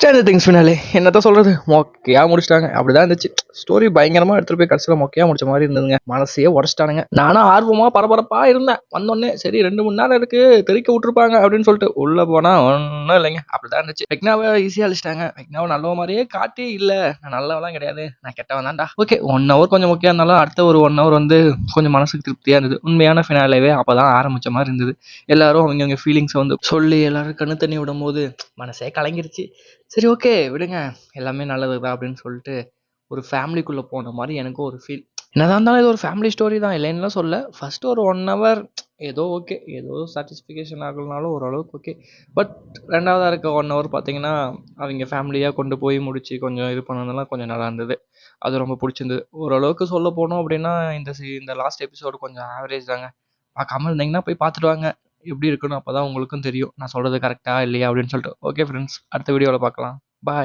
Stranger things finale என்னத்த சொல்கிறது, மொக்கையா முடிச்சிட்டாங்க. அப்படிதான் இருந்துச்சு. ஸ்டோரி பயங்கரமாக எடுத்துகிட்டு போய் கடைசியில் மொக்கையாக முடிச்ச மாதிரி இருந்ததுங்க. மனசையே உடச்சிட்டானுங்க. நானும் ஆர்வமாக பரபரப்பாக இருந்தேன். வந்தோடனே சரி 2 மணி நேரம் இருக்குது தெறிக்க விட்டுருப்பாங்க அப்படின்னு சொல்லிட்டு உள்ளே போனால் ஒன்றும் இல்லைங்க. அப்படிதான் இருந்துச்சு. வெக்னாவை ஈஸியாக அழிச்சிட்டாங்க. வெக்னாவை நல்ல மாதிரியே காட்டி இல்லை, நான் நல்லவெல்லாம் கிடையாது, நான் கெட்டவன் தான்டா. ஓகே, 1 hour கொஞ்சம் முக்கியம் இருந்தாலும் அடுத்த ஒரு 1 hour வந்து கொஞ்சம் மனசுக்கு திருப்தியாக இருந்தது. உண்மையான ஃபினாலேவே அப்போ தான் ஆரம்பித்த மாதிரி இருந்தது. எல்லாரும் அவங்க ஃபீலிங்ஸை வந்து சொல்லி எல்லாரும் கண்ணு தண்ணி விடும் போது மனசே கலங்கிருச்சு. சரி ஓகே விடுங்க, எல்லாமே நல்லது தான் அப்படின்னு சொல்லிட்டு ஒரு ஃபேமிலிக்குள்ளே போன மாதிரி எனக்கும் ஒரு ஃபீல். என்னதான் இருந்தாலும் இது ஒரு ஃபேமிலி ஸ்டோரி தான், இல்லைன்னுலாம் சொல்ல. ஃபஸ்ட்டு ஒரு 1 hour ஏதோ ஓகே, ஏதோ சாட்டிஸ்ஃபிகேஷன் ஆகலனாலும் ஓரளவுக்கு ஓகே. பட் ரெண்டாவதாக இருக்க 1 hour பார்த்தீங்கன்னா அவங்க ஃபேமிலியாக கொண்டு போய் முடிச்சு கொஞ்சம் இது பண்ணதெல்லாம் கொஞ்சம் நல்லா இருந்தது. அது ரொம்ப பிடிச்சிருந்தது. ஓரளவுக்கு சொல்ல போனோம் அப்படின்னா இந்த லாஸ்ட் எபிசோடு கொஞ்சம் ஆவரேஜ் தாங்க. பார்க்காம இருந்தீங்கன்னா போய் பார்த்துட்டு வாங்க, எப்படி இருக்குன்னு. அப்போ தான் உங்களுக்கும் தெரியும் நான் சொல்கிறது கரெக்டாக இல்லையா அப்படின்னு சொல்லிட்டு. ஓகே ஃப்ரெண்ட்ஸ், அடுத்த வீடியோவில் பார்க்கலாம். பாய்.